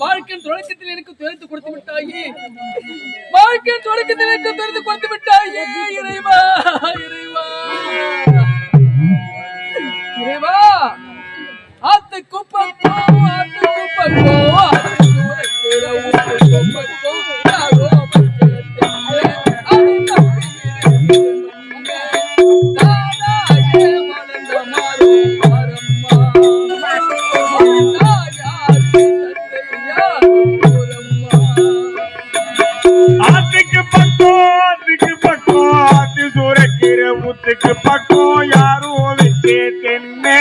வாழ்க்கையின் தொடக்கத்தில் எனக்கு துரைத்து கொடுத்து விட்டாயே, வாழ்க்கையின் தொடக்கத்தில் எனக்கு துரைத்து கொடுத்து விட்டாயே இறைவா, இறைவா, இறைவா. ஆத்துக்கு பக்கோ, ஆத்துக்கு பக்கோ, ஊத்துக்கு பக்கம் யாரோ வச்சே தென்னை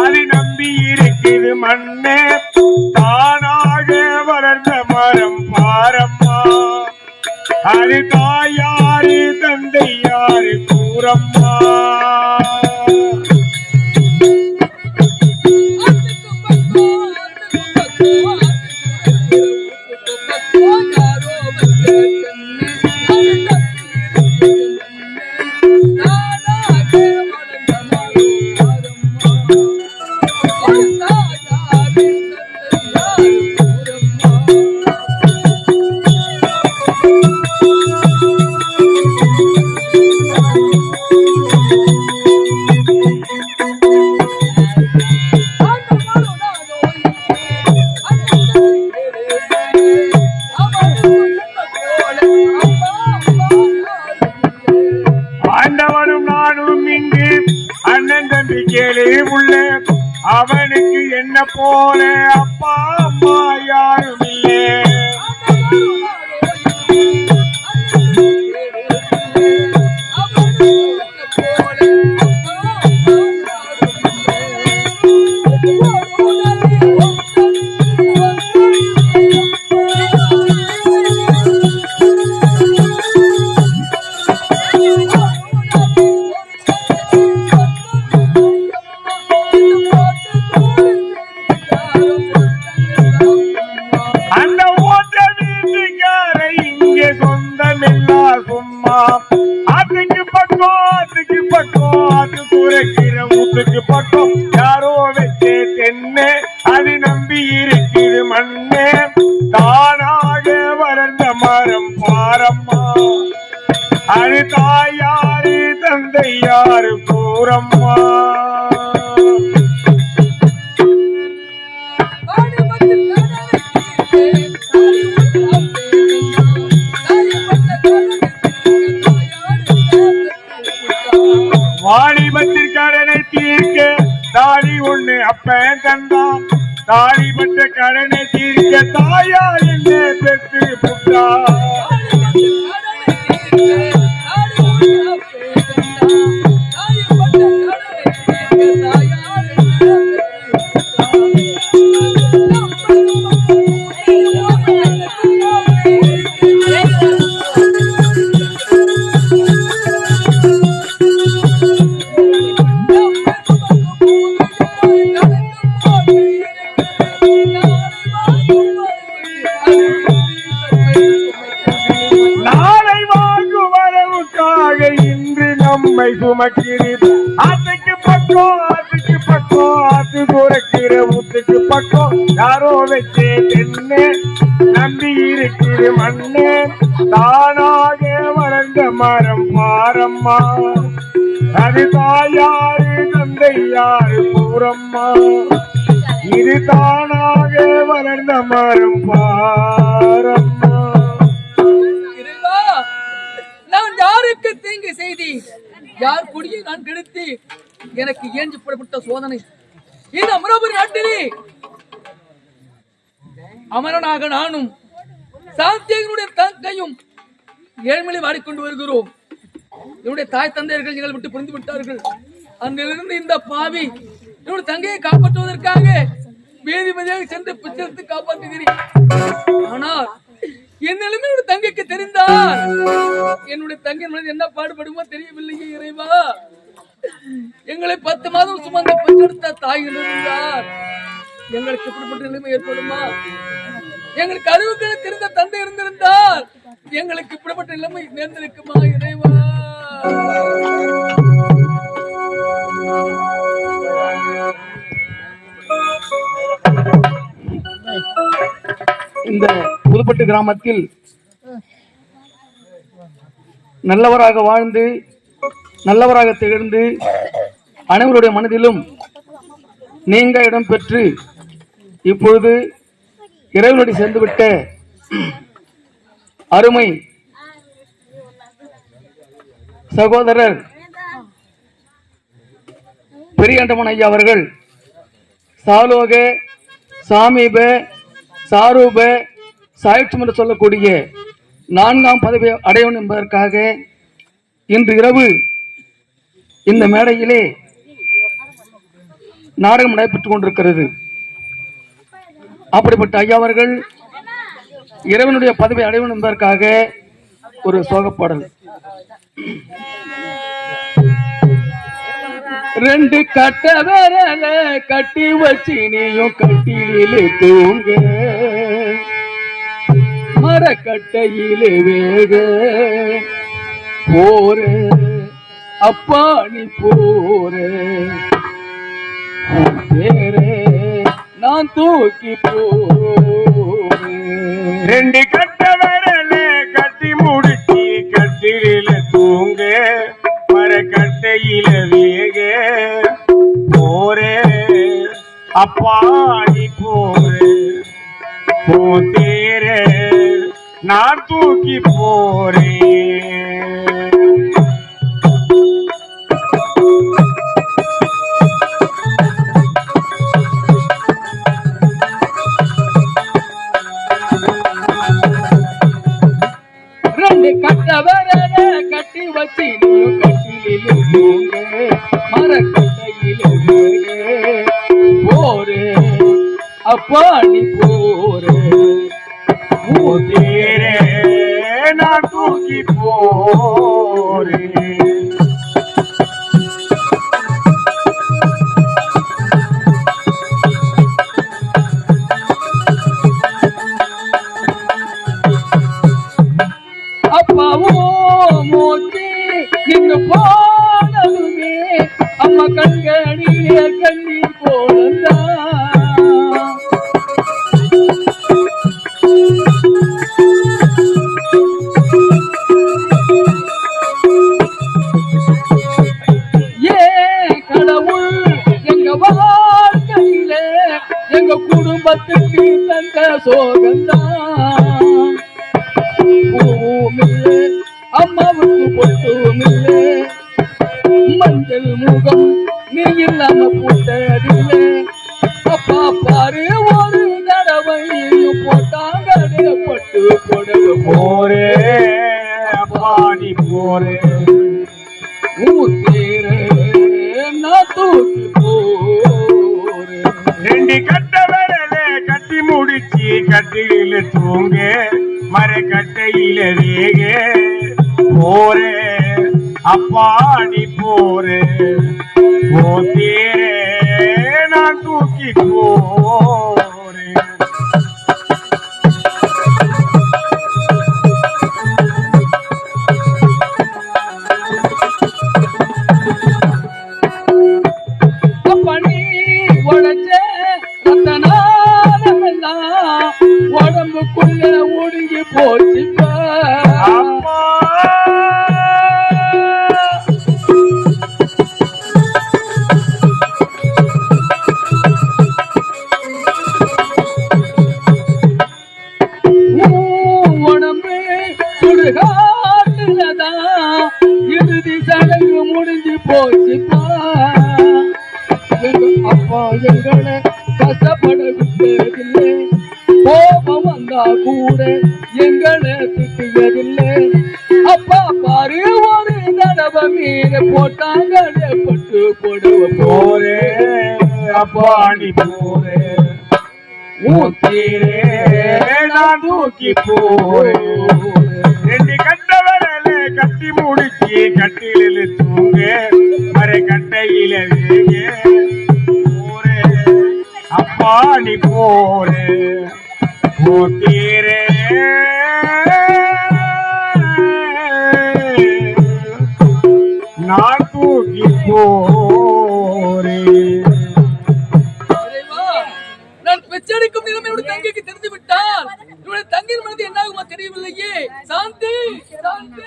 அது நம்பி இருக்குது மண்ணே தானாக வளர்ந்த மரம் பாரம்மா அது தாயாரு தந்தை யாரு கூறம்மா அவனுக்கு என்ன போல அப்பா அம்மா யாரும் இல்லை. ஊத்துக்கு பக்கம் யாரோ வச்சே தென்னை அது நம்பி இருக்குது மண்ணே தானாக வளர்ந்த மரம் பாரம்மா அது தாயாரு தந்தை யாரு கூறம்மா. வாலிபத்தில் கடனை தீர்க்க தாடி ஒண்ணு அப்ப தந்தான் தாடிப்பட்ட கடனை தீர்க்க தாயார் என்ன பெற்று புட்டா சுமக்கிறது ஆத்துக்கு பக்கம் ஆத்துக்கு பக்கம் ஆத்து துறக்கிற ஊத்துக்கு பக்கம் யாரோ வச்சே தென்னை நம்பி இருக்குது மண்ணே தானாக வளர்ந்த மரம் பாரம்மா அது தாயாரு தந்தை யாரு கூறம்மா இது தானாக வளர்ந்த மரம் பாரம்மா. நான் யாருக்கு தீங்கு செய்தி யார் குடியை நான் கெடுத்து எனக்கு ஏஞ்சி போடப்பட்ட சோதனை இந்த அமராபுரி நாட்டிலே அமரனாக நானும் சாந்தியனுடைய தங்கையும் ஏழ்மலை வாடிக்கொண்டு வருகிறோம். என்னுடைய தாய் தந்தையர்கள் எங்களை விட்டு புரிந்து விட்டார்கள். அங்கிருந்து இந்த பாவி என்னுடைய தங்கையை காப்பாற்றுவதற்காக வீதி வழியாக சென்று பிச்சை காப்பாற்றுகிறேன். ஆனால் என் நிலைமை என்னுடைய தங்கைக்கு தெரிந்தால் என்னுடைய தங்கை மனது என்ன பாடுபடுமோ தெரியவில்லையே இறைவா. எங்களை 10 மாதம் சுமந்து பெற்றெடுத்த தாய் இருந்தார். எங்களுக்கு இப்படிப்பட்ட நிலைமை ஏற்படுமா? எங்களுக்கு அறிவுக்கு தெரிந்த தந்தை இருந்திருந்தால் எங்களுக்கு இப்படிப்பட்ட நிலைமை நேர்ந்திருக்குமா இறைவா? புதுப்பட்டு கிராமத்தில் நல்லவராக வாழ்ந்து நல்லவராக திகழ்ந்து அனைவருடைய மனதிலும் நீங்க இடம் பெற்று இப்பொழுது இறைவனோடு சேர்ந்துவிட்ட அருமை சகோதரர் பெரியாண்டமன் ஐயா அவர்கள் சாலோக சாமீப சாரூப சாயுட்சம் என்று சொல்லக்கூடிய 4ஆம் பதவி அடையணும் என்பதற்காக இன்று இரவு இந்த மேடையிலே நாடகம் நடைபெற்றுக் கொண்டிருக்கிறது. அப்படிப்பட்ட ஐயா அவர்கள் இறைவனுடைய பதவி அடையணும் என்பதற்காக ஒரு சோகப்பாடல். 2 கட்ட விரல கட்டி வச்சு நீயும் கட்டிலே தூங்க மரக்கட்டையிலே வேக போற அப்பா நீ போற பேர நான் தூக்கி போறேன். 2 கட்ட விரல கட்டி முடிச்சு கட்டில தூங்க மரக்கட்டையில வேக போரே அப்பாடி போரே போத்தேர நான் தூக்கி போறேன். கட்ட வரல கட்டி வச்சு நீயும் கட்டிலே தூங்க மரக்கட்டையிலே போரு அப்பா நீ போரு போத்தேரே நான் தூக்கி போறேன். அப்பாவோ மூச்சு நின்று போனதுமே அம்மா கண்களிலே கண்ணீர் போனதான். ஏ கடவுள் எங்க வாழ்க்கையிலே எங்க குடும்பத்துக்கு தந்த சோகந்தான். அம்மாவுக்கு பொட்டுமில்லை மஞ்சள் முகம் நீ இல்லாம போட்டதில்லை. அப்பா பாரு ஒரு தடவை போட்டாங்க பட்டு போடவு போரே அப்பாடி போரே ஊத்தேர நான் தூக்கி போறேன். 2 கட்ட விரல கட்டி முடிச்சு கட்டில தூங்க மரக்கட்டையில வேக போரே அப்பாடி போரே போத்தேரே நான் தூக்கி போறேன். அப்பனி உழைச்ச ரத்தனாலமெல்லாம் உடம்புக்குள்ள ஒடுங்கி போச்சுப்பா. அம்மா உடம்பு சுடுகாட்டுலதான் இறுதி சடங்கு முடிஞ்சு போச்சுப்பா. அப்பா எங்களை கஷ்டப்பட விட்டதில்லை, கோபம் வந்தா கூட எங்களை திட்டியதில்லை. அப்பா பாரு ஒரு தடவை மீற போட்டாங்க பட்டு போடவ போரே அப்பாடி போரே ஊத்தீரே நான் தூக்கி போறேன். 2 கட்ட விரல கட்டி முடிச்சு கட்டில தூங்க மரக்கட்டையில வேக போரே அப்பாடி போரே ஊத்தீரே நான் தூக்கி போறேன். நான் பெச்சடிக்கும் நிலைமையோடு தங்கைக்கு தெரிந்து விட்டால் இவனுடைய தங்கையின் மனது என்னாகுமா தெரியவில்லையே. சாந்தி சாந்தி